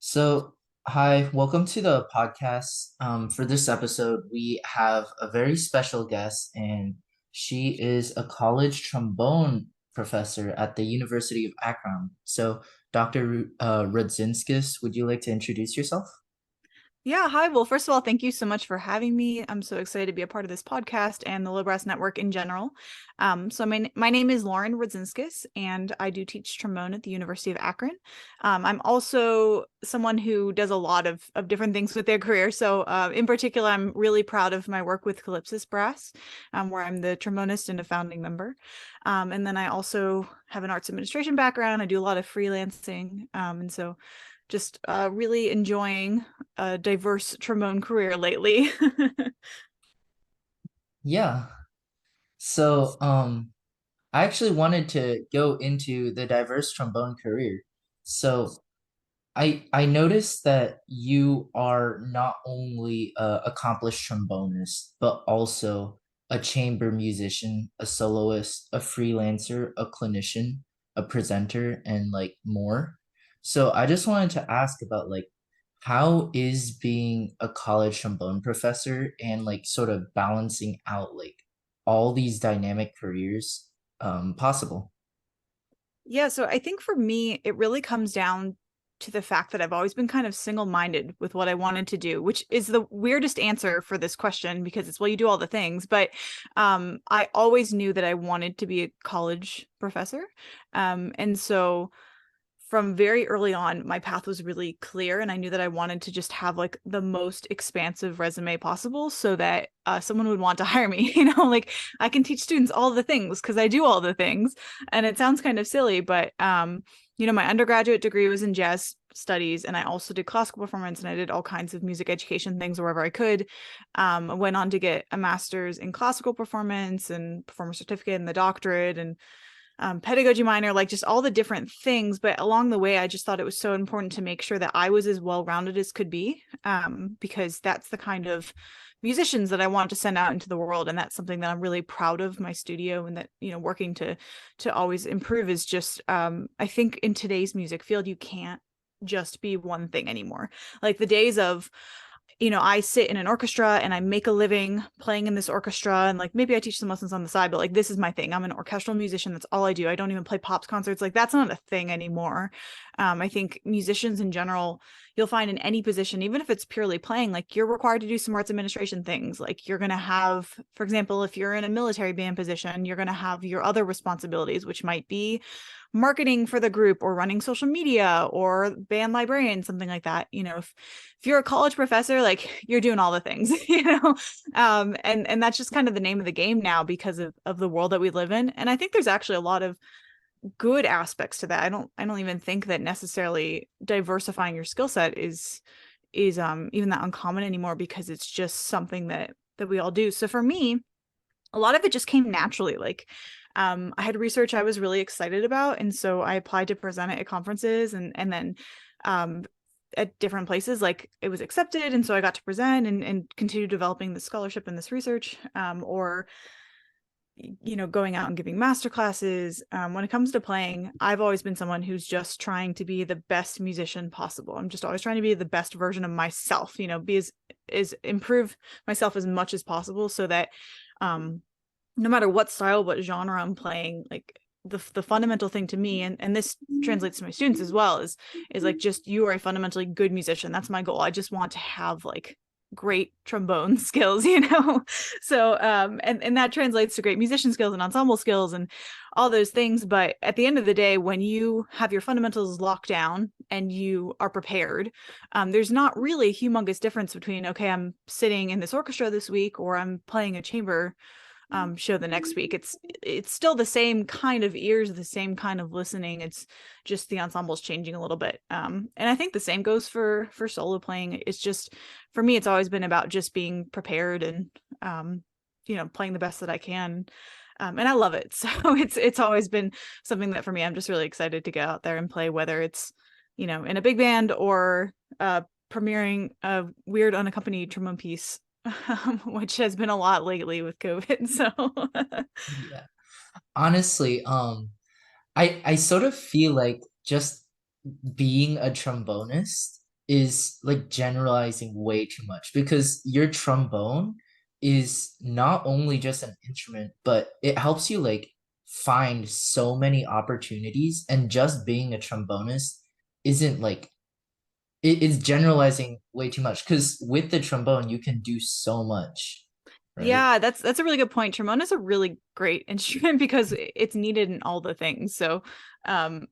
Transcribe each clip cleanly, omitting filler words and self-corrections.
So, hi, welcome to the podcast. For this episode, we have a very special guest, and she is a college trombone professor at the University of Akron. So, Dr. Rudzinskas, would you like to introduce yourself? Yeah, hi. Well, first of all, thank you so much for having me. I'm so excited to be a part of this podcast and the Low Brass Network in general. My name is Lauren Rudzinskas, and I do teach trombone at the University of Akron. I'm also someone who does a lot of different things with their career. In particular, I'm really proud of my work with Calypsis Brass, where I'm the trombonist and a founding member. And then I also have an arts administration background. I do a lot of freelancing, and so just really enjoying a diverse trombone career lately. Yeah. So, I actually wanted to go into the diverse trombone career. So, I noticed that you are not only a accomplished trombonist, but also a chamber musician, a soloist, a freelancer, a clinician, a presenter, and like more. So I just wanted to ask about like how is being a college trombone professor and like sort of balancing out like all these dynamic careers possible? Yeah, so I think for me, it really comes down to the fact that I've always been kind of single-minded with what I wanted to do, which is the weirdest answer for this question because it's, well, you do all the things, but I always knew that I wanted to be a college professor. And so from very early on, my path was really clear, and I knew that I wanted to just have like the most expansive resume possible so that someone would want to hire me. Like I can teach students all the things because I do all the things, and it sounds kind of silly, but my undergraduate degree was in jazz studies, and I also did classical performance, and I did all kinds of music education things wherever I could. I went on to get a master's in classical performance and performer certificate and the doctorate and pedagogy minor, like just all the different things. But along the way, I just thought it was so important to make sure that I was as well rounded as could be, because that's the kind of musicians that I want to send out into the world, and that's something that I'm really proud of my studio, and that working to always improve is just I think in today's music field you can't just be one thing anymore. Like the days of I sit in an orchestra and I make a living playing in this orchestra, and like maybe I teach some lessons on the side, but like this is my thing. I'm an orchestral musician. That's all I do. I don't even play pops concerts. Like that's not a thing anymore. I think musicians in general, you'll find in any position, even if it's purely playing, like you're required to do some arts administration things. Like you're going to have, for example, if you're in a military band position, you're going to have your other responsibilities, which might be marketing for the group or running social media or band librarian, something like that. If you're a college professor, like you're doing all the things, and that's just kind of the name of the game now because of the world that we live in. And I think there's actually a lot of good aspects to that. I don't even think that necessarily diversifying your skill set is even that uncommon anymore, because it's just something that we all do. So for me, a lot of it just came naturally. Like I had research I was really excited about, and so I applied to present it at conferences, and then um, at different places, like it was accepted, and so I got to present and continue developing the scholarship and this research, or going out and giving master classes. When it comes to playing, I've always been someone who's just trying to be the best musician possible. I'm just always trying to be the best version of myself, be as improve myself as much as possible, so that no matter what style, what genre I'm playing, like the fundamental thing to me, and this translates to my students as well, is like, just you are a fundamentally good musician. That's my goal. I just want to have like great trombone skills, so and that translates to great musician skills and ensemble skills and all those things. But at the end of the day, when you have your fundamentals locked down and you are prepared, there's not really a humongous difference between, okay, I'm sitting in this orchestra this week, or I'm playing a chamber show the next week. It's still the same kind of ears, the same kind of listening. It's just the ensemble's changing a little bit. And I think the same goes for solo playing. It's just, for me, it's always been about just being prepared and playing the best that I can. And I love it. So it's always been something that for me, I'm just really excited to get out there and play, whether it's in a big band or premiering a weird unaccompanied trombone piece, which has been a lot lately with COVID. So Yeah. Honestly, I sort of feel like just being a trombonist is like generalizing way too much because your trombone is not only just an instrument, but it helps you like find so many opportunities. And just being a trombonist isn't like it's generalizing way too much because with the trombone you can do so much, right? Yeah, that's a really good point. Trombone is a really great instrument because it's needed in all the things. So, um,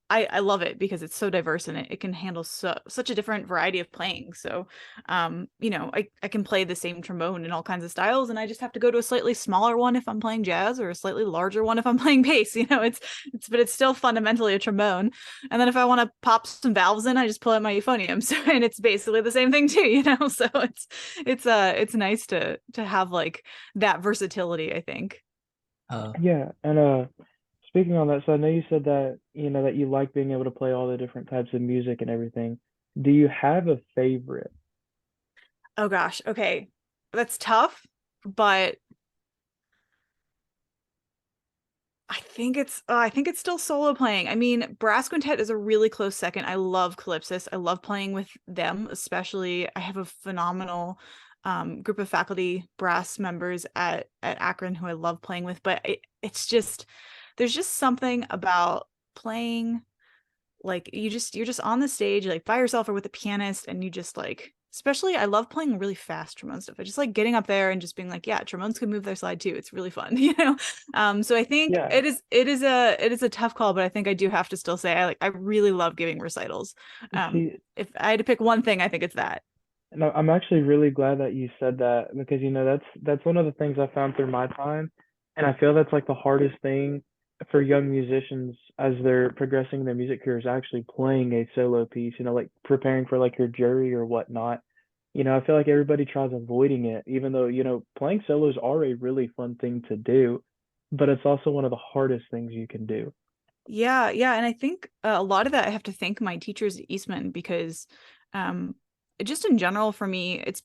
I love it because it's so diverse and it can handle such a different variety of playing. So, I can play the same trombone in all kinds of styles, and I just have to go to a slightly smaller one if I'm playing jazz, or a slightly larger one if I'm playing bass. But it's still fundamentally a trombone. And then if I want to pop some valves in, I just pull out my euphonium. So, and it's basically the same thing too. So it's nice to have like that versatility, I think. Uh, Yeah, and speaking on that, so I know you said that that you like being able to play all the different types of music and everything. Do you have a favorite? Oh gosh, okay. That's tough, but I think it's still solo playing. I mean, brass quintet is a really close second. I love calypsis. I love playing with them, especially I have a phenomenal group of faculty brass members at Akron who I love playing with. But it's just there's just something about playing like you're just on the stage like by yourself or with a pianist, and you just like, especially I love playing really fast trombone stuff. I just like getting up there and just being like, yeah, trombones can move their slide too. It's really fun. So I think Yeah, it is a tough call, but I think I do have to still say I really love giving recitals. see, If I had to pick one thing, I think it's that. no, I'm actually really glad that you said that because that's one of the things I found through my time, and I feel that's like the hardest thing for young musicians as they're progressing their music careers, actually playing a solo piece, like preparing for like your jury or whatnot. I feel like everybody tries avoiding it, even though, playing solos are a really fun thing to do, but it's also one of the hardest things you can do. Yeah, yeah, and I think a lot of that I have to thank my teachers at Eastman because um just in general for me it's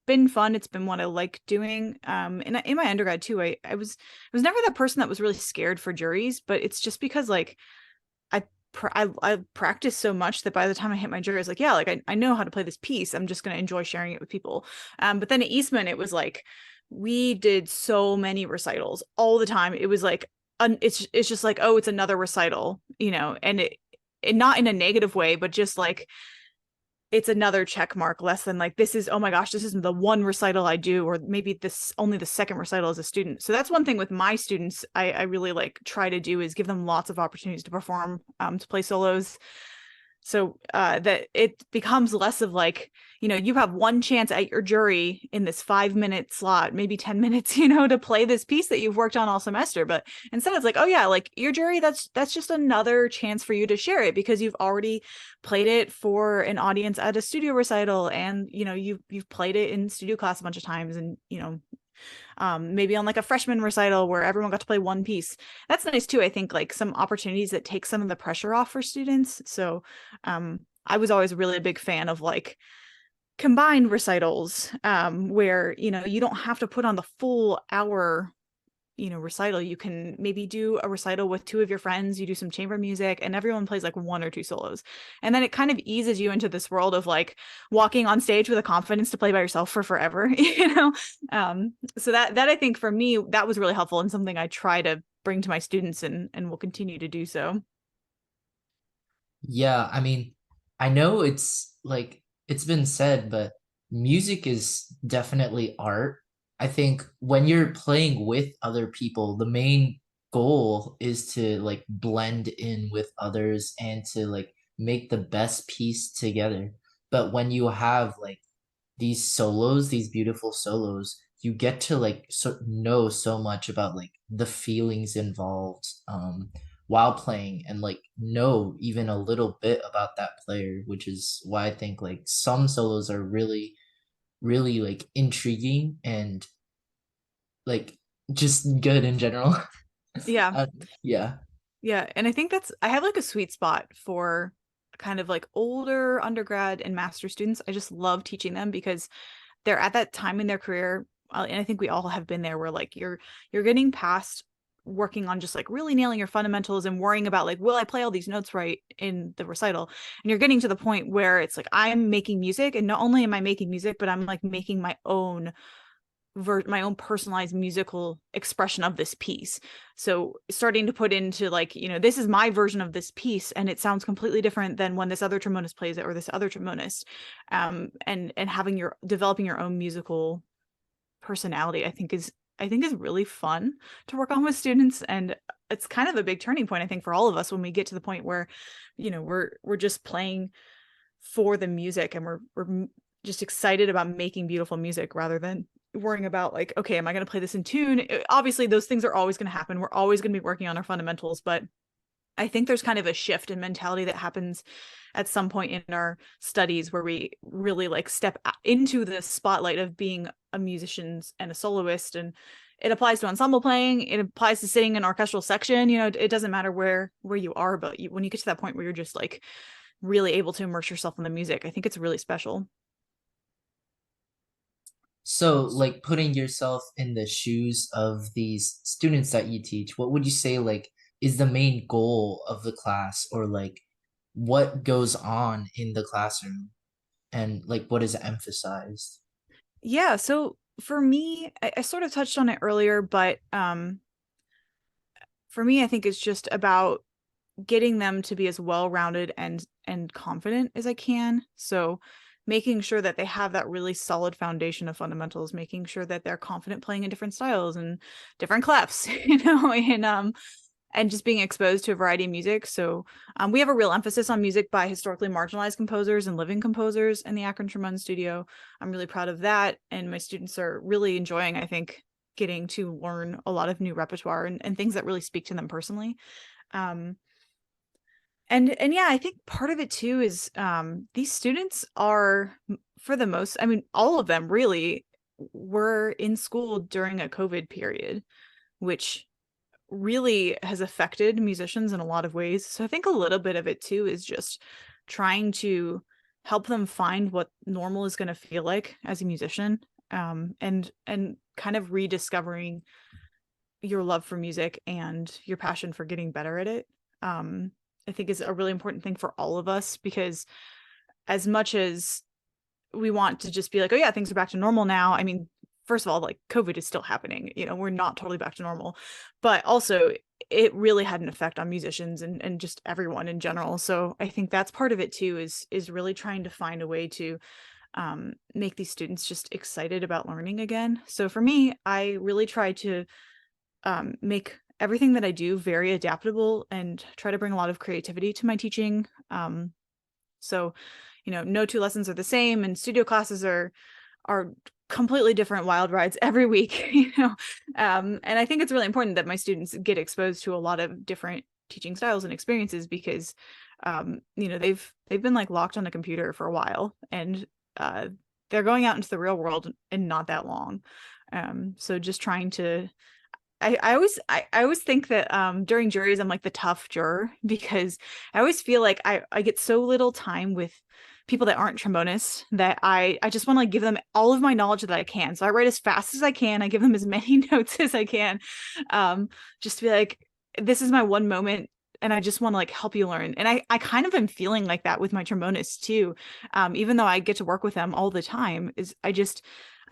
been fun. It's been what I like doing. And in my undergrad too, I was never that person that was really scared for juries, but it's just because like I practiced so much that by the time I hit my jury, I was like, yeah, like I know how to play this piece. I'm just going to enjoy sharing it with people. But then at Eastman, it was like we did so many recitals all the time. It was like it's just like, oh, it's another recital, and it not in a negative way, but just like it's another check mark less than like this is, oh my gosh, this isn't the one recital I do, or maybe this only the second recital as a student. So that's one thing with my students I really like try to do is give them lots of opportunities to perform, to play solos, so that it becomes less of like, you have one chance at your jury in this 5 minute slot, maybe 10 minutes, to play this piece that you've worked on all semester. But instead it's like, oh yeah, like your jury, that's just another chance for you to share it because you've already played it for an audience at a studio recital, and you've played it in studio class a bunch of times, and maybe on like a freshman recital where everyone got to play one piece. That's nice too. I think like some opportunities that take some of the pressure off for students. So I was always really a big fan of like combined recitals, where you don't have to put on the full hour recital. You can maybe do a recital with two of your friends, you do some chamber music, and everyone plays like one or two solos, and then it kind of eases you into this world of like walking on stage with a confidence to play by yourself for forever. So that I think for me that was really helpful and something I try to bring to my students, and will continue to do so. Yeah, I mean, I know it's like it's been said, but music is definitely art. I think when you're playing with other people, the main goal is to like blend in with others and to like make the best piece together. But when you have like these solos, these beautiful solos, you get to like know so much about like the feelings involved while playing and like know even a little bit about that player, which is why I think like some solos are really, really like intriguing and like just good in general. Yeah. uh, yeah. Yeah, and I think I have like a sweet spot for kind of like older undergrad and master students. I just love teaching them because they're at that time in their career, and I think we all have been there where like you're getting past working on just like really nailing your fundamentals and worrying about like, will I play all these notes right in the recital? And you're getting to the point where it's like, I'm making music, and not only am I making music, but I'm like making my own personalized musical expression of this piece. So starting to put into like, this is my version of this piece, and it sounds completely different than when this other trombonist plays it or this other trombonist. And developing your own musical personality, I think is really fun to work on with students. And it's kind of a big turning point, I think, for all of us when we get to the point where, we're just playing for the music, and we're just excited about making beautiful music rather than worrying about like, okay, am I going to play this in tune? Obviously those things are always going to happen. We're always going to be working on our fundamentals, but I think there's kind of a shift in mentality that happens at some point in our studies where we really like step into the spotlight of being a musician and a soloist. And it applies to ensemble playing. It applies to sitting in orchestral section. It doesn't matter where you are, but when you get to that point where you're just like really able to immerse yourself in the music, I think it's really special. So, like putting yourself in the shoes of these students that you teach, what would you say like is the main goal of the class, or like what goes on in the classroom, and like what is emphasized? Yeah, so for me, I sort of touched on it earlier, but for me, I think it's just about getting them to be as well-rounded and confident as I can. So making sure that they have that really solid foundation of fundamentals, making sure that they're confident playing in different styles and different clefs, and just being exposed to a variety of music. So we have a real emphasis on music by historically marginalized composers and living composers in the Akron Trombone Studio. I'm really proud of that, and my students are really enjoying, I think, getting to learn a lot of new repertoire and things that really speak to them personally. Um, and yeah, I think part of it too is these students are, for the most, I mean, all of them really were in school during a COVID period, which really has affected musicians in a lot of ways. So I think a little bit of it too is just trying to help them find what normal is going to feel like as a musician, and kind of rediscovering your love for music and your passion for getting better at it. I think is a really important thing for all of us, because as much as we want to just be like, oh yeah, things are back to normal now. I mean, first of all, like COVID is still happening, we're not totally back to normal, but also it really had an effect on musicians and just everyone in general. So I think that's part of it too, is really trying to find a way to make these students just excited about learning again. So for me, I really try to make everything that I do very adaptable and try to bring a lot of creativity to my teaching. So, no two lessons are the same, and studio classes are completely different wild rides every week, and I think it's really important that my students get exposed to a lot of different teaching styles and experiences, because they've been like locked on a computer for a while, and they're going out into the real world in not that long. So just trying to I always think that during juries I'm like the tough juror, because I always feel like I get so little time with people that aren't trombonists that I just want to like give them all of my knowledge that I can. So I write as fast as I can. I give them as many notes as I can, just to be like, this is my one moment, and I just want to like help you learn. And I kind of am feeling like that with my trombonists too, even though I get to work with them all the time.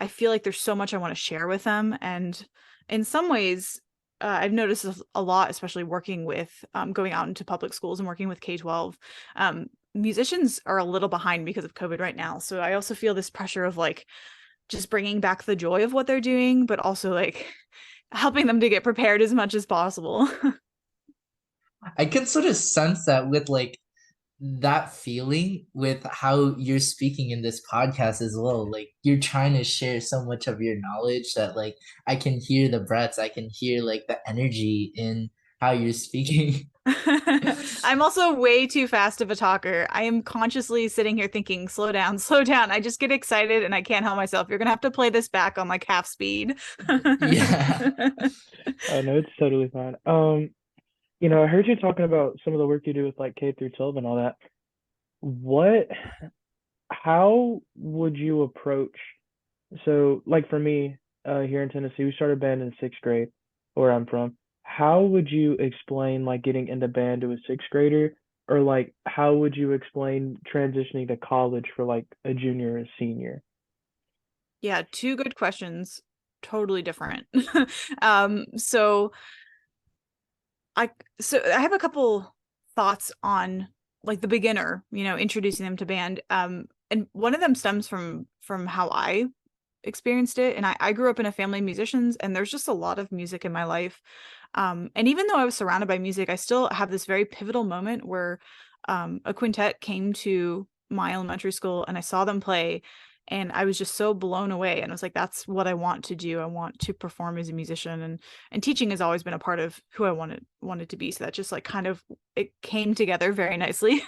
I feel like there's so much I want to share with them. And in some ways, I've noticed a lot, especially working with going out into public schools and working with K-12. Musicians are a little behind because of COVID right now. So I also feel this pressure of like just bringing back the joy of what they're doing, but also like helping them to get prepared as much as possible. I can sort of sense that with like that feeling with how you're speaking in this podcast as well. Like you're trying to share so much of your knowledge that like I can hear the breaths, I can hear like the energy in how you're speaking. I'm also way too fast of a talker. I am consciously sitting here thinking, slow down, slow down. I just get excited and I can't help myself. You're gonna have to play this back on like half speed. Yeah. Oh no, it's totally fine. I heard you talking about some of the work you do with like K through 12 and all that. What, how would you approach? So, like for me, here in Tennessee, we started band in sixth grade, where I'm from. how would you explain like getting into band to a sixth grader? Or like how would you explain transitioning to college for like a junior or senior? Yeah, two good questions, totally different. um so I so I have a couple thoughts on like the beginner, introducing them to band. And one of them stems from how I experienced it. And I grew up in a family of musicians, and there's just a lot of music in my life. And even though I was surrounded by music, I still have this very pivotal moment where a quintet came to my elementary school and I saw them play, and I was just so blown away. And I was like, that's what I want to do. I want to perform as a musician, and teaching has always been a part of who I wanted to be. So that just like kind of it came together very nicely.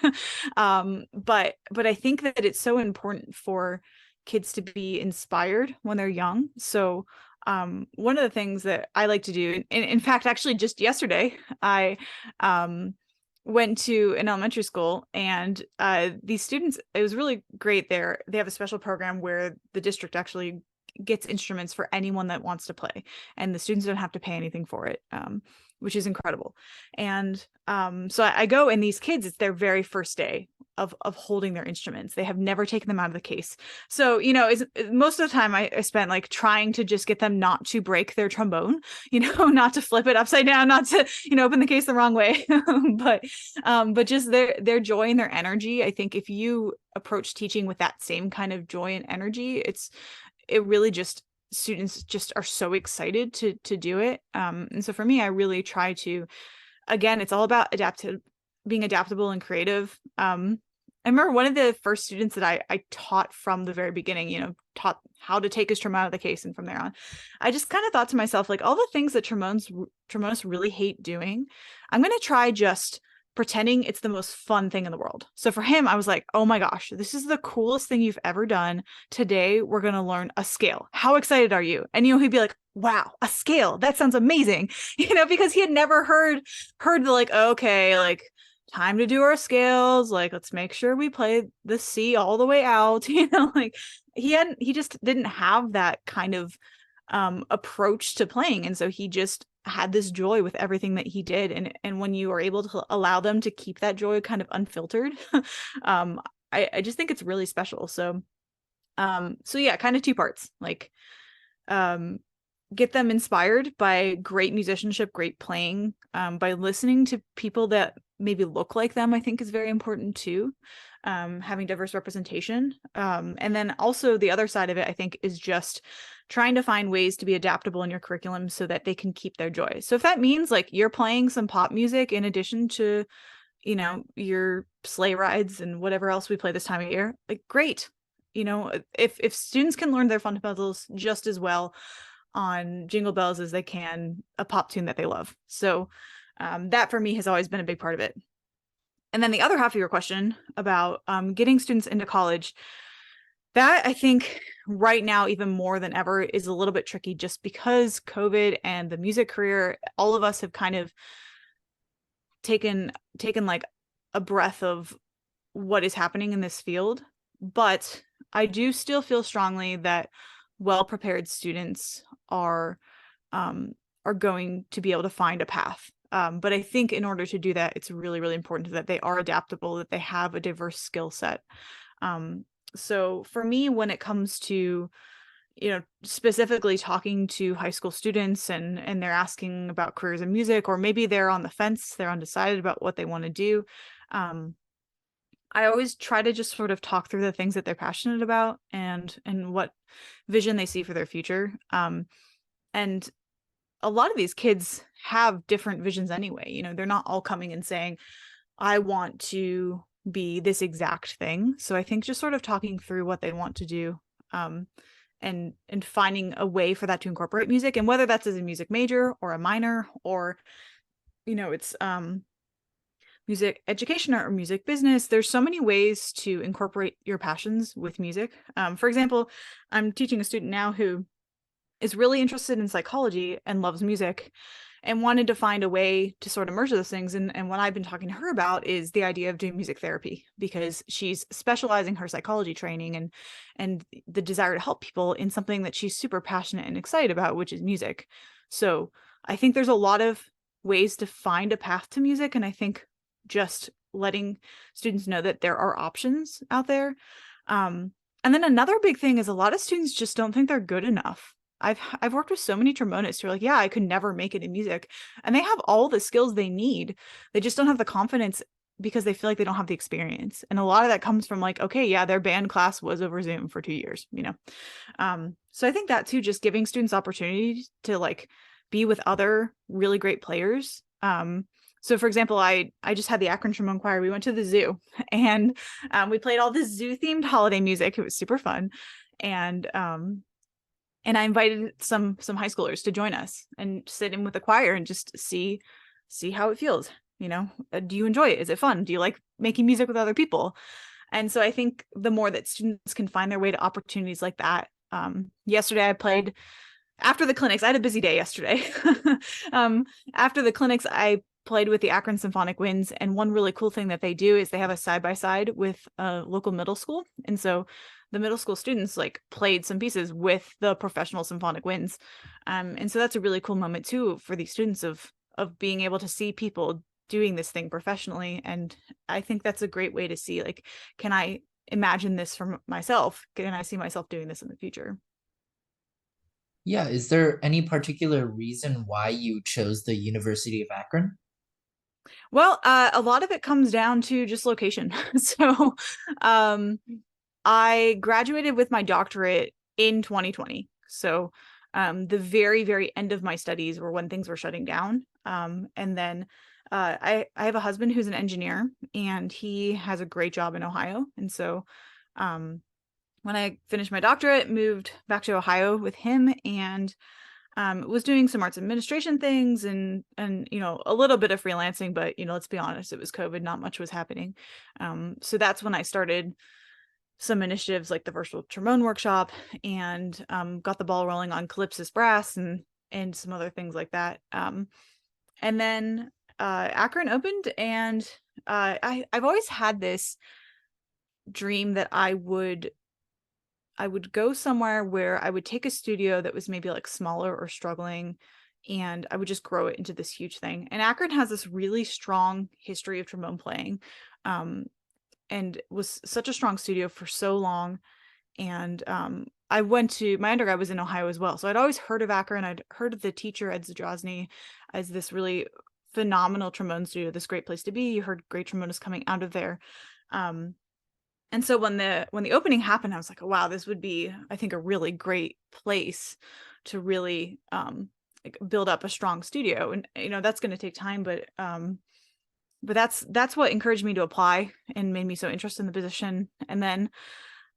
But I think that it's so important for kids to be inspired when they're young. So one of the things that I like to do, in fact, actually just yesterday, I um, went to an elementary school, and these students, it was really great there. They have a special program where the district actually gets instruments for anyone that wants to play, and the students don't have to pay anything for it, which is incredible. And so I go, and these kids, it's their very first day of holding their instruments. They have never taken them out of the case. So, most of the time I spent like trying to just get them not to break their trombone, not to flip it upside down, not to, open the case the wrong way. But just their joy and their energy. I think if you approach teaching with that same kind of joy and energy, it really just, students just are so excited to do it. And so for me, I really try to, again, it's all about being adaptable and creative. I remember one of the first students that I taught from the very beginning, taught how to take his trombone out of the case. And from there on, I just kind of thought to myself, like, all the things that trombonists really hate doing, I'm going to try just pretending it's the most fun thing in the world. So for him, I was like, oh my gosh, this is the coolest thing you've ever done. Today, we're going to learn a scale. How excited are you? And, he'd be like, wow, a scale. That sounds amazing. Because he had never heard the like, okay, like, time to do our scales, like, let's make sure we play the C all the way out. Like, he just didn't have that kind of approach to playing, and so he just had this joy with everything that he did. And when you are able to allow them to keep that joy kind of unfiltered, I just think it's really special. So yeah, kind of two parts, like get them inspired by great musicianship, great playing, by listening to people that maybe look like them, I think is very important too. Having diverse representation. And then also the other side of it, I think, is just trying to find ways to be adaptable in your curriculum so that they can keep their joy. So if that means like you're playing some pop music in addition to, your sleigh rides and whatever else we play this time of year, like, great. If students can learn their fundamentals just as well on Jingle Bells as they can a pop tune that they love. So that for me has always been a big part of it. And then the other half of your question about getting students into college, that I think right now, even more than ever, is a little bit tricky, just because COVID and the music career, all of us have kind of taken like a breath of what is happening in this field. But I do still feel strongly that well-prepared students are going to be able to find a path. But I think in order to do that, it's really, really important that they are adaptable, that they have a diverse skill set. So for me, when it comes to, specifically talking to high school students and they're asking about careers in music, or maybe they're on the fence, they're undecided about what they want to do, I always try to just sort of talk through the things that they're passionate about and what vision they see for their future. And a lot of these kids have different visions anyway. They're not all coming and saying, I want to be this exact thing. So I think just sort of talking through what they want to do, and finding a way for that to incorporate music, and whether that's as a music major or a minor, or, it's music education or music business. There's so many ways to incorporate your passions with music. For example, I'm teaching a student now who is really interested in psychology and loves music and wanted to find a way to sort of merge those things. And what I've been talking to her about is the idea of doing music therapy, because she's specializing her psychology training and the desire to help people in something that she's super passionate and excited about, which is music. So I think there's a lot of ways to find a path to music. And I think just letting students know that there are options out there. And then another big thing is a lot of students just don't think they're good enough. I've worked with so many trombonists who are like, yeah, I could never make it in music. And they have all the skills they need. They just don't have the confidence because they feel like they don't have the experience. And a lot of that comes from like, okay, yeah, their band class was over Zoom for 2 years, you know? So I think that too, just giving students opportunities to like be with other really great players. So for example, I just had the Akron Trombone Choir. We went to the zoo and we played all this zoo themed holiday music. It was super fun. And I invited some high schoolers to join us and sit in with the choir and just see how it feels. You know, do you enjoy it? Is it fun? Do you like making music with other people? And so I think the more that students can find their way to opportunities like that. Yesterday I played after the clinics. I had a busy day yesterday. After the clinics, I played with the Akron Symphonic Winds. And one really cool thing that they do is they have a side-by-side with a local middle school. And so the middle school students like played some pieces with the professional symphonic winds. And so that's a really cool moment too for these students of being able to see people doing this thing professionally. And I think that's a great way to see, like, can I imagine this for myself? Can I see myself doing this in the future? Yeah, is there any particular reason why you chose the University of Akron? Well, a lot of it comes down to just location. So, I graduated with my doctorate in 2020. So, the very, very end of my studies were when things were shutting down. And then I have a husband who's an engineer, and he has a great job in Ohio. And so, when I finished my doctorate, moved back to Ohio with him, and was doing some arts administration things and you know, a little bit of freelancing, but you know, let's be honest, it was COVID, not much was happening. So that's when I started some initiatives like the virtual trombone workshop, and got the ball rolling on Calypsis Brass and some other things like that. And then Akron opened, and I've always had this dream that I would go somewhere where I would take a studio that was maybe like smaller or struggling, and I would just grow it into this huge thing. And Akron has this really strong history of trombone playing, and was such a strong studio for so long. And I went to my undergrad was in Ohio as well. So I'd always heard of Akron. I'd heard of the teacher, Ed Zadrozny, as this really phenomenal trombone studio, this great place to be. You heard great trombonists coming out of there. And so when the opening happened, I was like, oh, wow, this would be, I think, a really great place to really like build up a strong studio. And you know, that's going to take time, but that's what encouraged me to apply and made me so interested in the position. And then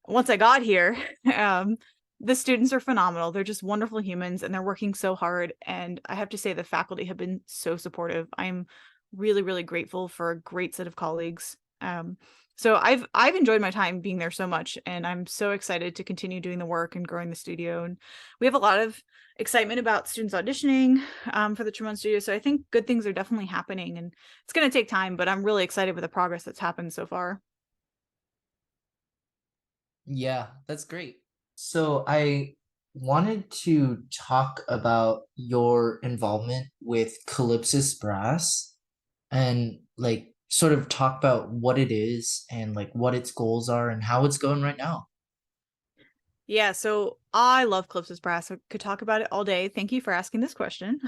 once I got here, the students are phenomenal. They're just wonderful humans, and they're working so hard. And I have to say, the faculty have been so supportive. I'm really, really grateful for a great set of colleagues. So I've enjoyed my time being there so much, and I'm so excited to continue doing the work and growing the studio. And we have a lot of excitement about students auditioning for the trombone studio. So I think good things are definitely happening, and it's going to take time, but I'm really excited with the progress that's happened so far. Yeah, that's great. So I wanted to talk about your involvement with Calypsis Brass and like sort of talk about what it is and like what its goals are and how it's going right now. Yeah, so I love Calypso's Brass. I could talk about it all day. Thank you for asking this question.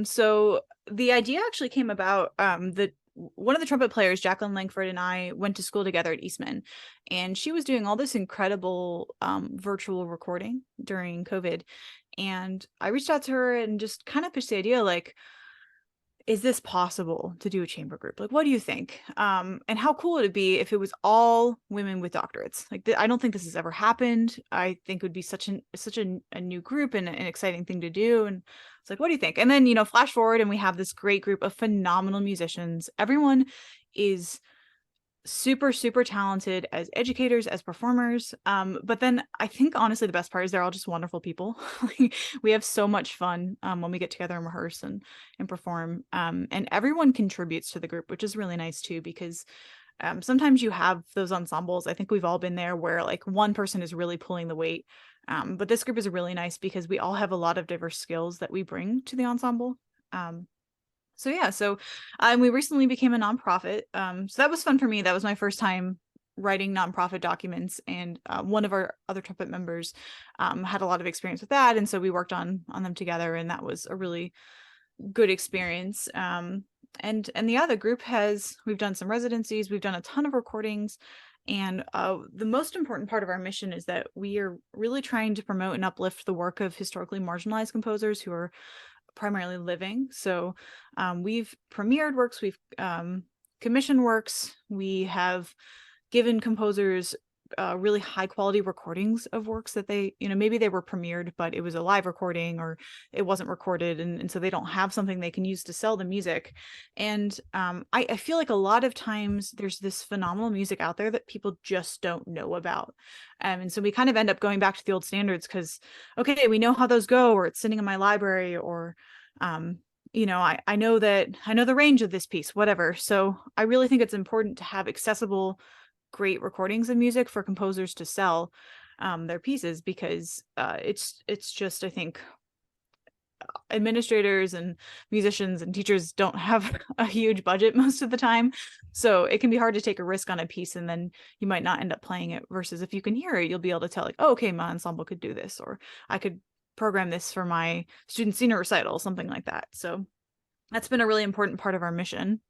So the idea actually came about the one of the trumpet players, Jacqueline Langford, and I went to school together at Eastman, and she was doing all this incredible virtual recording during COVID. And I reached out to her and just kind of pitched the idea, like, is this possible to do a chamber group? Like, what do you think? And how cool would it be if it was all women with doctorates? Like, I don't think this has ever happened. I think it would be such a new group and an exciting thing to do. And it's like, what do you think? And then, you know, flash forward, and we have this great group of phenomenal musicians. Everyone is super, super talented as educators, as performers. But then I think honestly the best part is they're all just wonderful people. We have so much fun when we get together and rehearse and perform. And everyone contributes to the group, which is really nice too, because sometimes you have those ensembles. I think we've all been there where like one person is really pulling the weight. But this group is really nice because we all have a lot of diverse skills that we bring to the ensemble. So yeah, so we recently became a nonprofit. So that was fun for me. That was my first time writing nonprofit documents, and one of our other trumpet members had a lot of experience with that, and so we worked on them together, and that was a really good experience. And the other group we've done some residencies, we've done a ton of recordings, and the most important part of our mission is that we are really trying to promote and uplift the work of historically marginalized composers who are primarily living. So we've premiered works, we've commissioned works, we have given composers really high quality recordings of works that they, maybe they were premiered, but it was a live recording or it wasn't recorded. And so they don't have something they can use to sell the music. And I feel like a lot of times there's this phenomenal music out there that people just don't know about. And so we kind of end up going back to the old standards because, okay, we know how those go, or it's sitting in my library, or I know the range of this piece, whatever. So I really think it's important to have accessible, great recordings of music for composers to sell their pieces, because it's just, I think, administrators and musicians and teachers don't have a huge budget most of the time, so it can be hard to take a risk on a piece and then you might not end up playing it, versus if you can hear it, you'll be able to tell, like, oh, okay, my ensemble could do this, or I could program this for my student senior recital, something like that. So that's been a really important part of our mission.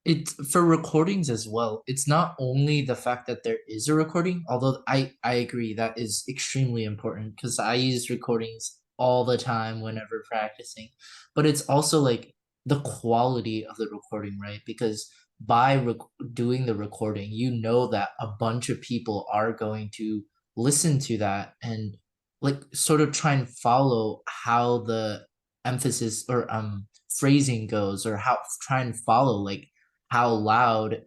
It's for recordings as well. It's not only the fact that there is a recording, although I agree that is extremely important because I use recordings all the time whenever practicing, but it's also like the quality of the recording, right? Because by doing the recording, you know that a bunch of people are going to listen to that and like sort of try and follow how the emphasis or phrasing goes, or how try and follow like how loud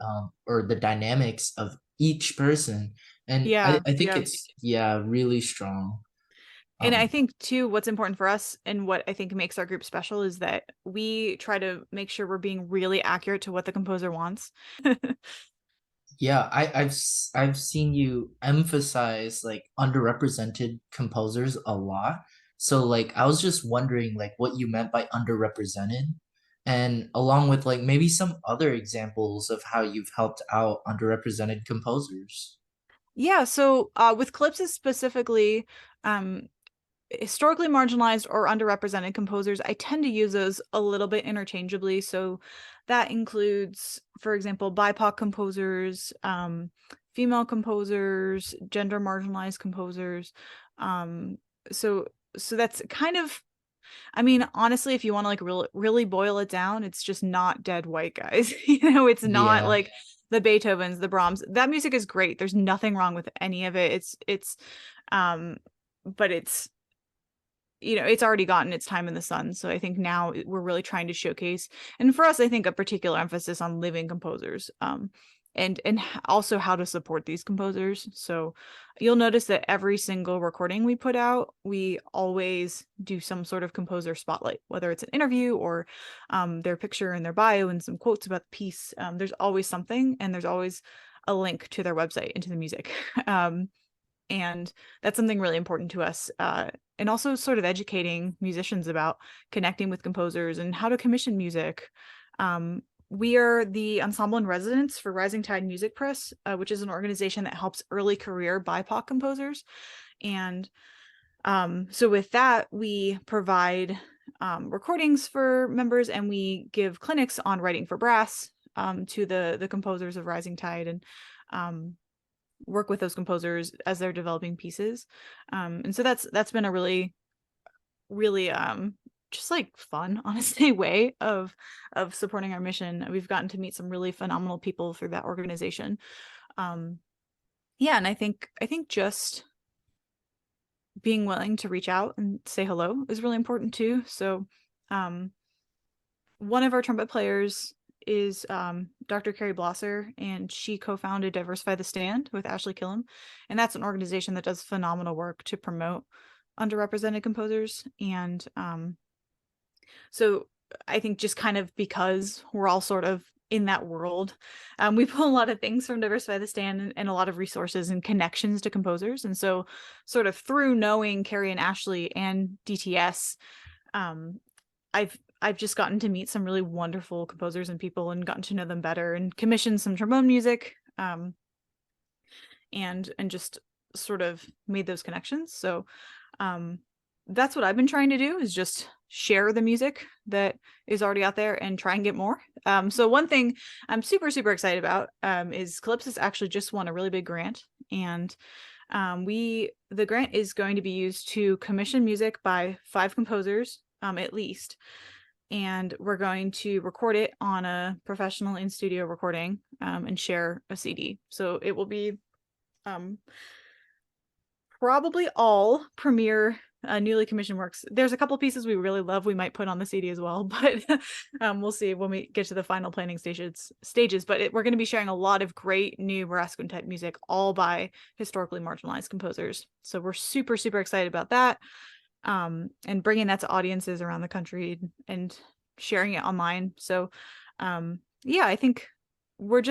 or the dynamics of each person. And Yeah, I think yeah. it's, yeah, really strong. And I um think too, what's important for us and what I think makes our group special is that we try to make sure we're being really accurate to what the composer wants. yeah, I've seen you emphasize like underrepresented composers a lot, so like I was just wondering like what you meant by underrepresented, and along with like maybe some other examples of how you've helped out underrepresented composers. Yeah, so with Calypsis specifically, um, historically marginalized or underrepresented composers, I tend to use those a little bit interchangeably. So that includes, for example, BIPOC composers, female composers, gender marginalized composers. Um, so so that's kind of, I mean, honestly, if you want to like really boil it down, it's just not dead white guys. It's not Yeah. like the Beethovens, the Brahms. That music is great. There's nothing wrong with any of it. Um, but it's already gotten its time in the sun. So I think now we're really trying to showcase, and for us, I think a particular emphasis on living composers, and also how to support these composers. So you'll notice that every single recording we put out, we always do some sort of composer spotlight, whether it's an interview or their picture and their bio and some quotes about the piece. There's always something, and there's always a link to their website and to the music. And that's something really important to us, and also sort of educating musicians about connecting with composers and how to commission music. We are the ensemble in residence for Rising Tide Music Press, which is an organization that helps early career BIPOC composers. And so with that, we provide recordings for members, and we give clinics on writing for brass to the composers of Rising Tide, and work with those composers as they're developing pieces. And so that's been a really just like fun, honestly, way of supporting our mission. We've gotten to meet some really phenomenal people through that organization. Yeah, and I think just being willing to reach out and say hello is really important too. So one of our trumpet players is Dr. Carrie Blosser, and she co-founded Diversify the Stand with Ashley Killam, and that's an organization that does phenomenal work to promote underrepresented composers. And so I think just kind of because we're all sort of in that world, we pull a lot of things from Diversify the Stand, and a lot of resources and connections to composers. And so sort of through knowing Carrie and Ashley and DTS, I've I've just gotten to meet some really wonderful composers and people and gotten to know them better and commissioned some trombone music, and just sort of made those connections. So that's what I've been trying to do, is just share the music that is already out there and try and get more. So one thing I'm super, super excited about is Calypsis actually just won a really big grant, and the grant is going to be used to commission music by 5 composers at least, and we're going to record it on a professional in-studio recording and share a CD. So it will be probably all premiere newly commissioned works. There's a couple pieces we really love we might put on the CD as well, but we'll see when we get to the final planning stages. But we're going to be sharing a lot of great new brass quintet music, all by historically marginalized composers. So we're super, super excited about that, and bringing that to audiences around the country and sharing it online. So yeah, I think we're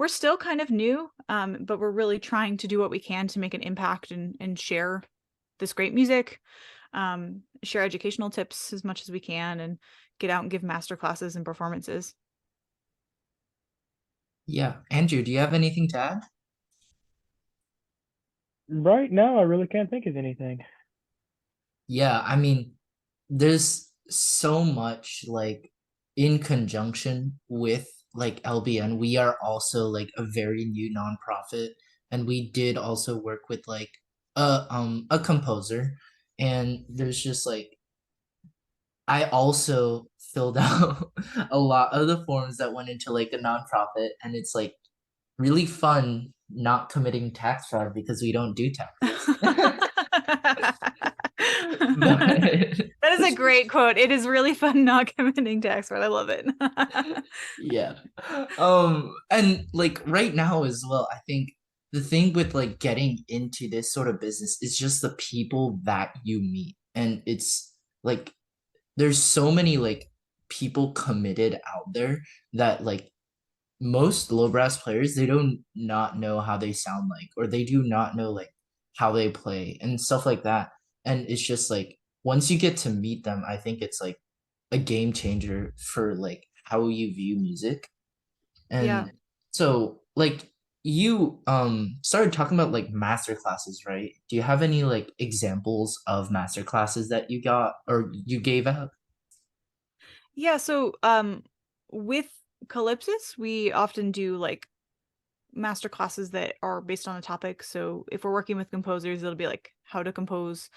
still kind of new, but we're really trying to do what we can to make an impact and share this great music, share educational tips as much as we can, and get out and give master classes and performances. Yeah. Andrew, do you have anything to add? Right now, I really can't think of anything. Yeah, I mean, there's so much like in conjunction with like LBN. We are also like a very new nonprofit, and we did also work with like a composer, and there's just like I also filled out a lot of the forms that went into like a nonprofit, and it's like really fun not committing tax fraud because we don't do taxes. That is a great quote. It is really fun not committing tax fraud. I love it. Yeah. And like right now as well, I think the thing with like getting into this sort of business is just the people that you meet. And it's like there's so many like people committed out there that like most low brass players, they don't not know how they sound like, or they do not know like how they play and stuff like that. And it's just like once you get to meet them, I think it's like a game changer for like how you view music. Yeah. And so like you started talking about like master classes, right? Do you have any like examples of master classes that you got or you gave out? Yeah, so with Calypsis, we often do like master classes that are based on a topic. So if we're working with composers, it'll be like how to compose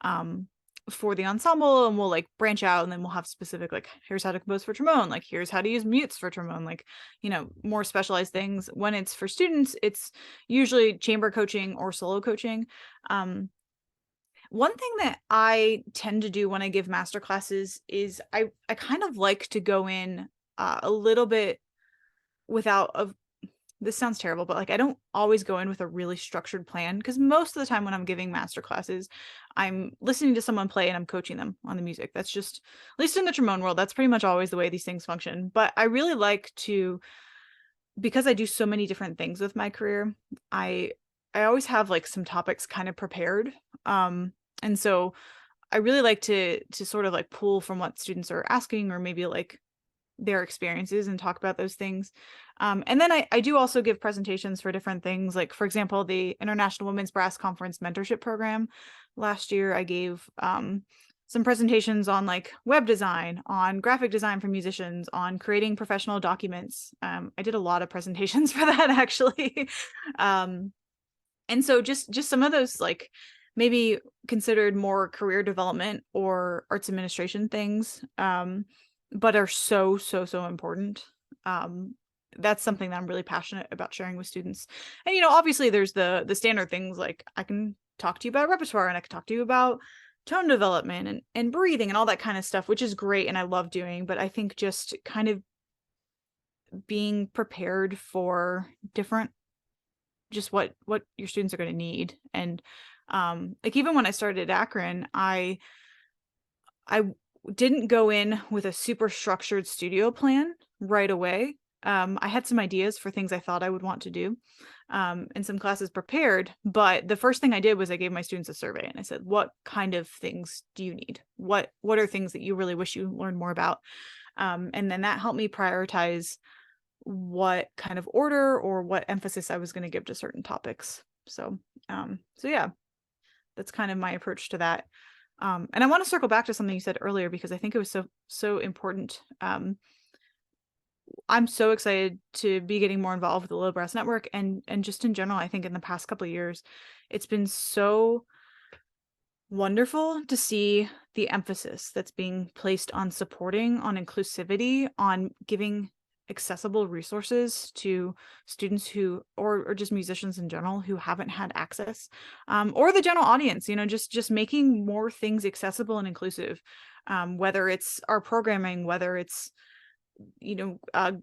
um for the ensemble, and we'll like branch out, and then we'll have specific like here's how to compose for trombone, like here's how to use mutes for trombone, like more specialized things. When it's for students, it's usually chamber coaching or solo coaching. One thing that I tend to do when I give master classes is I kind of like to go in a little bit without a this sounds terrible, but like I don't always go in with a really structured plan, because most of the time when I'm giving master classes, I'm listening to someone play and I'm coaching them on the music. That's just, at least in the trombone world, that's pretty much always the way these things function. But I really like to, because I do so many different things with my career, I always have like some topics kind of prepared. And so I really like to sort of like pull from what students are asking, or maybe like their experiences, and talk about those things. And then I do also give presentations for different things. Like, for example, the International Women's Brass Conference Mentorship Program. Last year, I gave some presentations on like web design, on graphic design for musicians, on creating professional documents. I did a lot of presentations for that, actually. And so just some of those like maybe considered more career development or arts administration things, but are so important. That's something that I'm really passionate about sharing with students. And obviously there's the standard things, like I can talk to you about repertoire, and I can talk to you about tone development and breathing and all that kind of stuff, which is great and I love doing. But I think just kind of being prepared for different, just what your students are going to need. And like even when I started at Akron, I didn't go in with a super structured studio plan right away. I had some ideas for things I thought I would want to do, and some classes prepared. But the first thing I did was I gave my students a survey, and I said, "What kind of things do you need? What are things that you really wish you learned more about?" And then that helped me prioritize what kind of order or what emphasis I was going to give to certain topics. So yeah, that's kind of my approach to that. And I want to circle back to something you said earlier because I think it was so important. I'm so excited to be getting more involved with the Little Brass Network, and just in general, I think in the past couple of years, it's been so wonderful to see the emphasis that's being placed on supporting, on inclusivity, on giving accessible resources to students who, or just musicians in general who haven't had access, or the general audience, just making more things accessible and inclusive, whether it's our programming, whether it's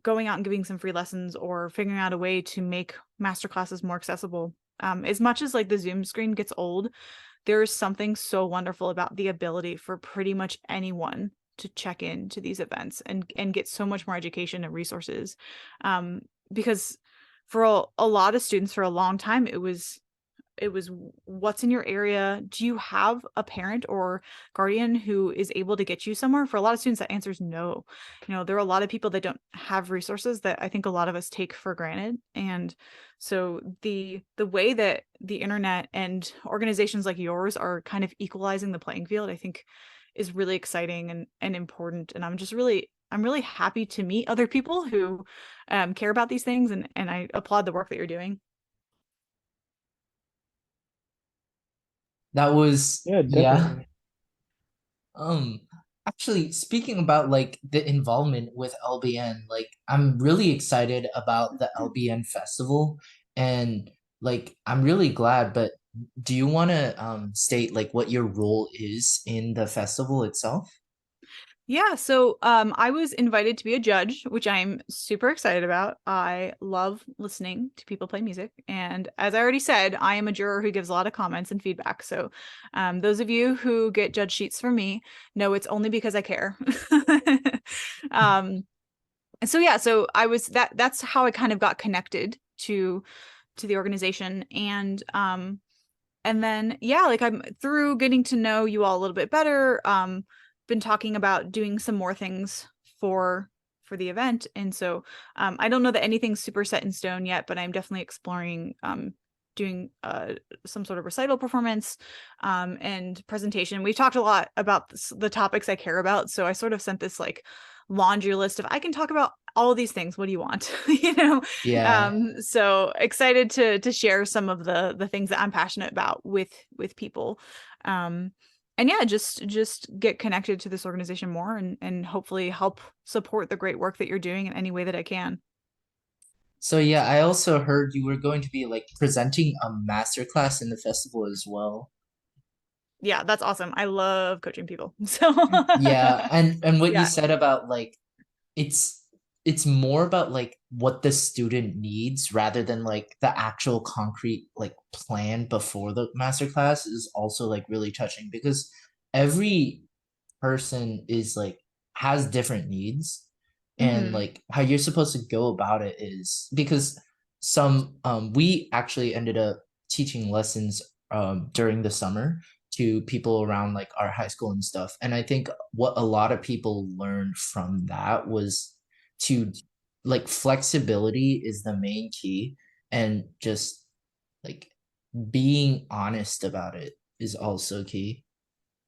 going out and giving some free lessons or figuring out a way to make master classes more accessible. As much as like the Zoom screen gets old, there's something so wonderful about the ability for pretty much anyone to check into these events and get so much more education and resources. Because for a lot of students for a long time, it was what's in your area. Do you have a parent or guardian who is able to get you somewhere? For a lot of students, that answer is no. There are a lot of people that don't have resources that I think a lot of us take for granted. And so the way that the internet and organizations like yours are kind of equalizing the playing field, I think is really exciting and important. And I'm really happy to meet other people who care about these things, and I applaud the work that you're doing. That was, Yeah, yeah. definitely. Um, Actually, speaking about like the involvement with LBN, like I'm really excited about the LBN festival, and like I'm really glad, but do you want to state like what your role is in the festival itself? Yeah, so I was invited to be a judge, which I'm super excited about. I love listening to people play music, and as I already said, I am a juror who gives a lot of comments and feedback. So those of you who get judge sheets from me know it's only because I care. um, and so yeah, so I was that's how I kind of got connected to the organization, and then yeah, like I'm through getting to know you all a little bit better, been talking about doing some more things for the event. And so I don't know that anything's super set in stone yet, but I'm definitely exploring doing some sort of recital performance and presentation. We've talked a lot about the topics I care about, so I sort of sent this like laundry list of I can talk about all of these things. What do you want? Yeah. So excited to share some of the things that I'm passionate about with people. And yeah, just get connected to this organization more and hopefully help support the great work that you're doing in any way that I can. So yeah, I also heard you were going to be like presenting a master class in the festival as well. Yeah, that's awesome. I love coaching people. So Yeah, and what you yeah. said about like it's it's more about like what the student needs rather than like the actual concrete like plan before the master class is also like really touching because every person is like has different needs, and Hmm. like how you're supposed to go about it is because some we actually ended up teaching lessons during the summer to people around like our high school and stuff, and I think what a lot of people learned from that was to like flexibility is the main key, and just like being honest about it is also key.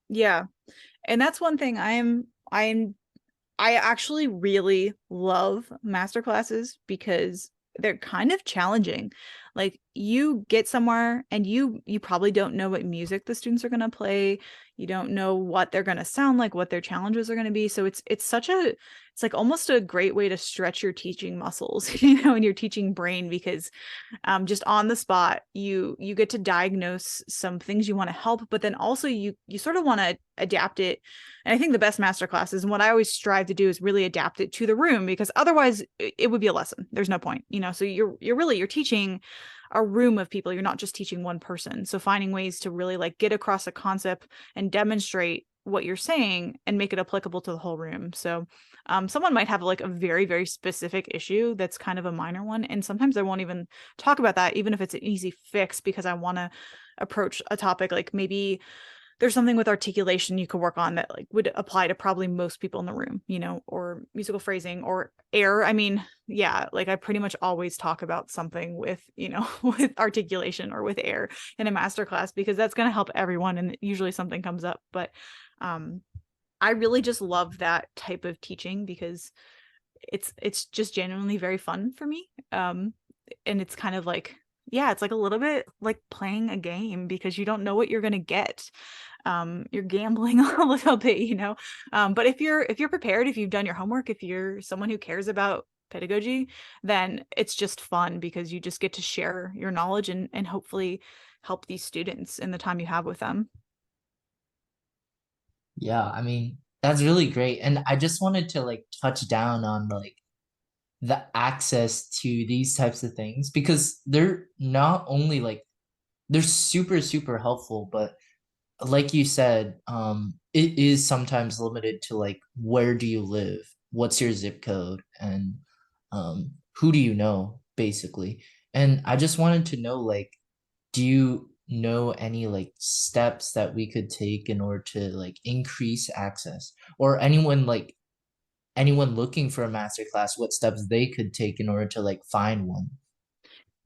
Yeah. And that's one thing I actually really love master classes because they're kind of challenging. Like you get somewhere and you probably don't know what music the students are going to play. You don't know what they're going to sound like, what their challenges are going to be. So it's like almost a great way to stretch your teaching muscles, and your teaching brain, because just on the spot you get to diagnose some things you want to help, but then also you sort of want to adapt it. And I think the best master classes, and what I always strive to do, is really adapt it to the room, because otherwise it would be a lesson. There's no point, so you're teaching a room of people. You're not just teaching one person. So finding ways to really like get across a concept and demonstrate what you're saying and make it applicable to the whole room. So someone might have like a very, very specific issue that's kind of a minor one. And sometimes I won't even talk about that, even if it's an easy fix, because I want to approach a topic like maybe there's something with articulation you could work on that like would apply to probably most people in the room, or musical phrasing or air. I mean, yeah, like I pretty much always talk about something with, with articulation or with air in a master class because that's going to help everyone and usually something comes up. But I really just love that type of teaching because it's just genuinely very fun for me. And it's kind of like, yeah, it's like a little bit like playing a game because you don't know what you're going to get. You're gambling a little bit, but if you're prepared, if you've done your homework, if you're someone who cares about pedagogy, then it's just fun because you just get to share your knowledge and hopefully help these students in the time you have with them. Yeah, I mean, that's really great. And I just wanted to like touch down on like the access to these types of things because they're not only like they're super, super helpful, but like you said, it is sometimes limited to like where do you live? What's your zip code? And who do you know, basically? And I just wanted to know like, do you know any like steps that we could take in order to like increase access? Or anyone looking for a master class, what steps they could take in order to like find one?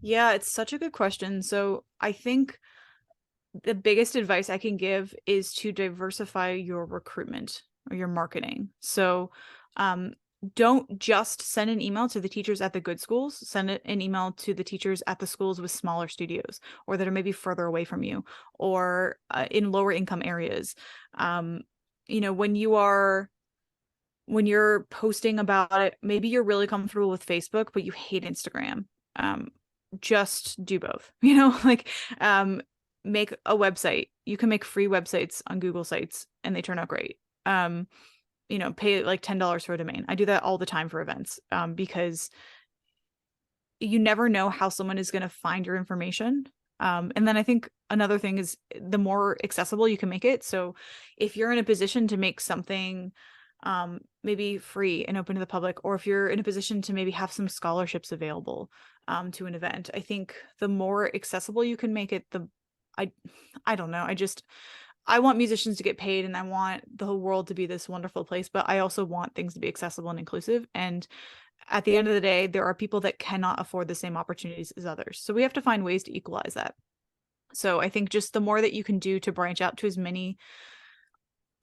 Yeah, it's such a good question. So I think the biggest advice I can give is to diversify your recruitment or your marketing. So don't just send an email to the teachers at the good schools, send an email to the teachers at the schools with smaller studios or that are maybe further away from you or in lower income areas. When you're posting about it, maybe you're really comfortable with Facebook, but you hate Instagram. Um, just do both, like make a website. You can make free websites on Google sites and they turn out great. Pay like $10 for a domain. I do that all the time for events because you never know how someone is going to find your information. And then I think another thing is the more accessible you can make it. So if you're in a position to make something maybe free and open to the public, or if you're in a position to maybe have some scholarships available to an event, I think the more accessible you can make it, I I don't know. I want musicians to get paid and I want the whole world to be this wonderful place, but I also want things to be accessible and inclusive. And at the end of the day, there are people that cannot afford the same opportunities as others. So we have to find ways to equalize that. So I think just the more that you can do to branch out to as many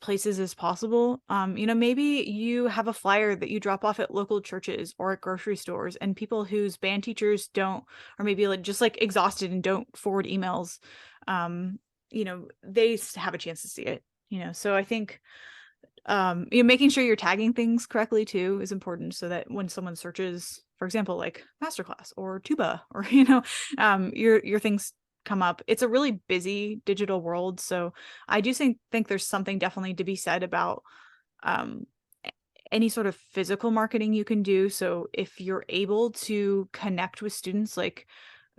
places as possible. Maybe you have a flyer that you drop off at local churches or at grocery stores, and people whose band teachers don't, or maybe like just like exhausted and don't forward emails, they have a chance to see it. So I think making sure you're tagging things correctly too is important, so that when someone searches, for example, like masterclass or tuba or your things come up. It's a really busy digital world, so I do think there's something definitely to be said about um, any sort of physical marketing you can do. So if you're able to connect with students, like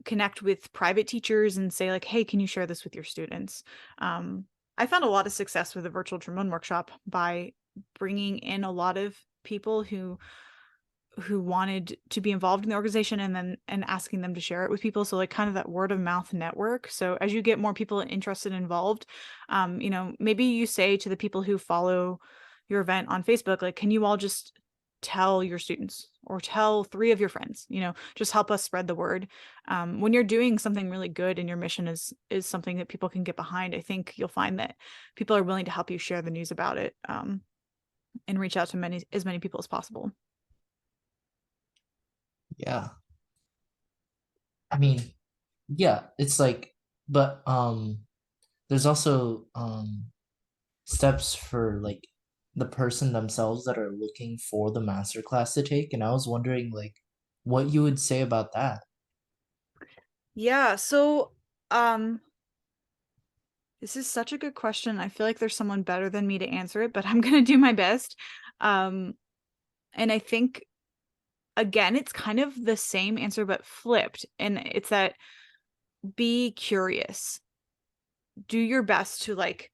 connect with private teachers and say like, hey, can you share this with your students? I found a lot of success with a virtual trombone workshop by bringing in a lot of people who wanted to be involved in the organization and asking them to share it with people. So like kind of that word of mouth network. So as you get more people interested and involved, maybe you say to the people who follow your event on Facebook, like, can you all just tell your students or tell 3 of your friends, just help us spread the word. When you're doing something really good and your mission is something that people can get behind, I think you'll find that people are willing to help you share the news about it, and reach out to as many people as possible. Yeah. I mean, yeah, it's like, but there's also steps for like the person themselves that are looking for the master class to take, and I was wondering like what you would say about that. Yeah, so um this is such a good question. I feel like there's someone better than me to answer it, but I'm going to do my best. Um and I think again, it's kind of the same answer but flipped, and it's that be curious. Do your best to like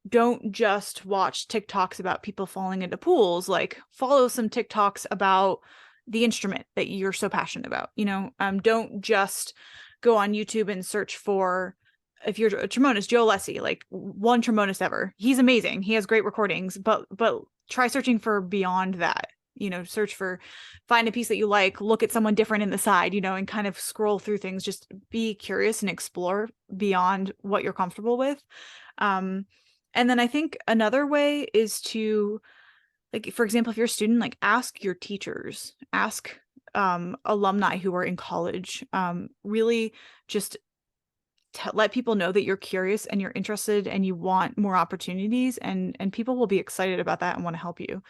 don't just watch TikToks about people falling into pools, like follow some TikToks about the instrument that you're so passionate about. Don't just go on YouTube and search for, if you're a trombonist, Joe Alessi, like one trombonist ever. He's amazing. He has great recordings, but try searching for beyond that. Search for, find a piece that you like, look at someone different in the side, and kind of scroll through things. Just be curious and explore beyond what you're comfortable with. And then I think another way is to, like, for example, if you're a student, like ask your teachers, ask alumni who are in college, really just let people know that you're curious and you're interested and you want more opportunities, and people will be excited about that and want to help you.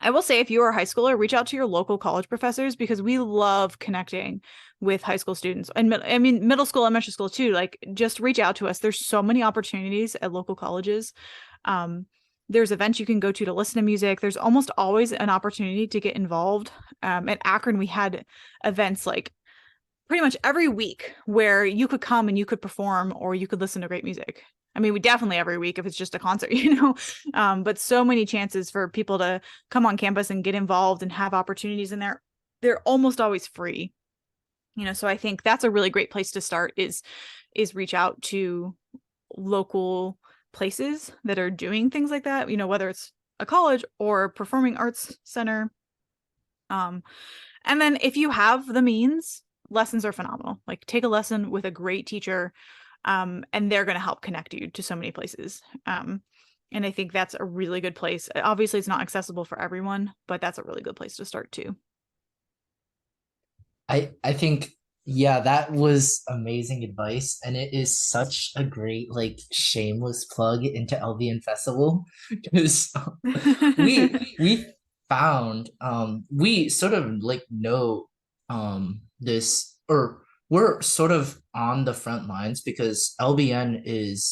I will say, if you are a high schooler, reach out to your local college professors, because we love connecting with high school students, and middle school, elementary school too. Like, just reach out to us. There's so many opportunities at local colleges. There's events you can go to listen to music. There's almost always an opportunity to get involved. At Akron, we had events like pretty much every week where you could come and you could perform, or you could listen to great music. I mean, we definitely every week if it's just a concert, but so many chances for people to come on campus and get involved and have opportunities, and they're almost always free. So I think that's a really great place to start, is reach out to local places that are doing things like that, whether it's a college or a performing arts center. And then if you have the means, lessons are phenomenal. Like, take a lesson with a great teacher, and they're going to help connect you to so many places. And I think that's a really good place. Obviously, it's not accessible for everyone, but that's a really good place to start too. I think, yeah, that was amazing advice, and it is such a great, like, shameless plug into LBN Festival, because we found, we sort of like know this, or we're sort of on the front lines, because LBN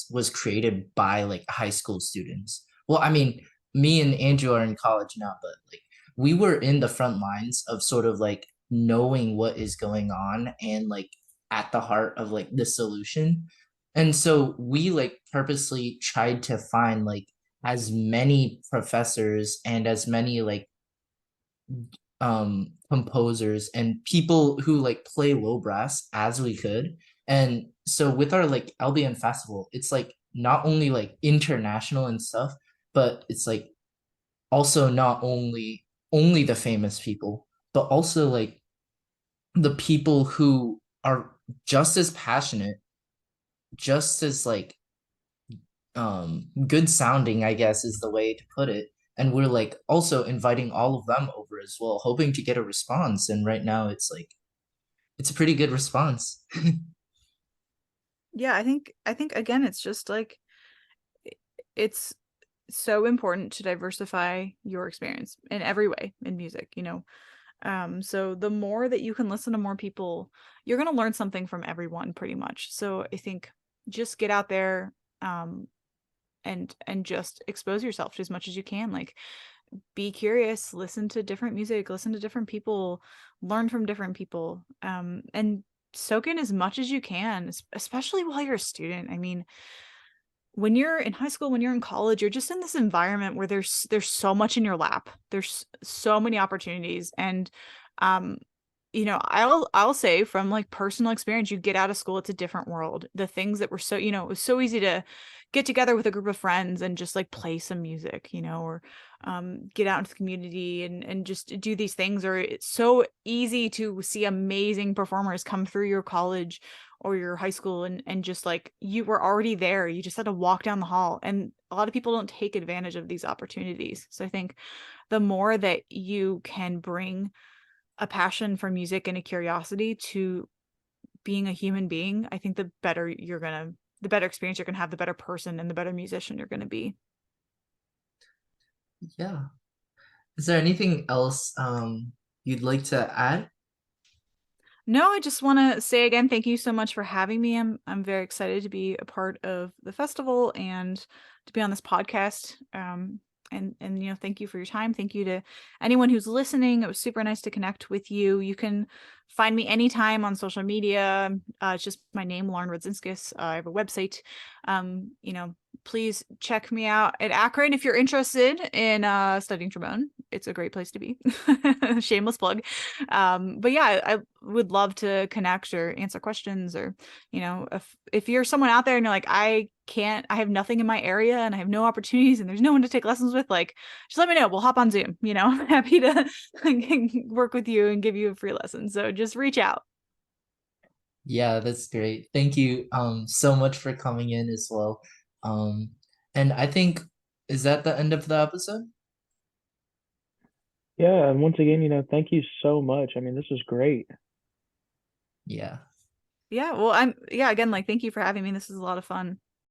was created by like high school students. Well, I mean, me and Andrew are in college now, but like we were in the front lines of sort of like knowing what is going on, and like at the heart of like the solution. And so we like purposely tried to find like as many professors and as many like composers and people who like play low brass as we could. And so with our like LBN festival, it's like not only like international and stuff, but it's like also not only the famous people, but also like the people who are just as passionate, just as like good sounding, I guess is the way to put it. And we're like also inviting all of them over as well, hoping to get a response. And right now it's like it's a pretty good response. Yeah, I think again, it's just like, it's so important to diversify your experience in every way in music. So the more that you can listen to more people, you're going to learn something from everyone pretty much. So I think just get out there, and just expose yourself to as much as you can. Like, be curious, listen to different music, listen to different people, learn from different people, and soak in as much as you can, especially while you're a student. I mean, when you're in high school, when you're in college, you're just in this environment where there's so much in your lap. There's so many opportunities. And um I'll say, from like personal experience, you get out of school, it's a different world. The things that were so, it was so easy to get together with a group of friends and just like play some music, or get out into the community and just do these things. Or it's so easy to see amazing performers come through your college or your high school, and just like, you were already there, you just had to walk down the hall. And a lot of people don't take advantage of these opportunities. So I think the more that you can bring a passion for music and a curiosity to being a human being, I think the better experience you're gonna have, the better person and the better musician you're gonna be. Yeah. Is there anything else you'd like to add? No, I just want to say again, thank you so much for having me. I'm very excited to be a part of the festival and to be on this podcast. And thank you for your time. Thank you to anyone who's listening. It was super nice to connect with you. You can find me anytime on social media. It's just my name, Lauren Rudzinskas. I have a website. please check me out at Akron if you're interested in studying trombone. It's a great place to be. Shameless plug. But yeah, I would love to connect or answer questions, or if you're someone out there and you're like, I have nothing in my area and I have no opportunities and there's no one to take lessons with, like, just let me know. We'll hop on Zoom. I'm happy to work with you and give you a free lesson. So just reach out. Yeah, that's great. Thank you so much for coming in as well. Um and I think, is that the end of the episode? Yeah, and once again, thank you so much. I mean, this was great. Yeah. Yeah, well, again, like, thank you for having me. This is a lot of fun.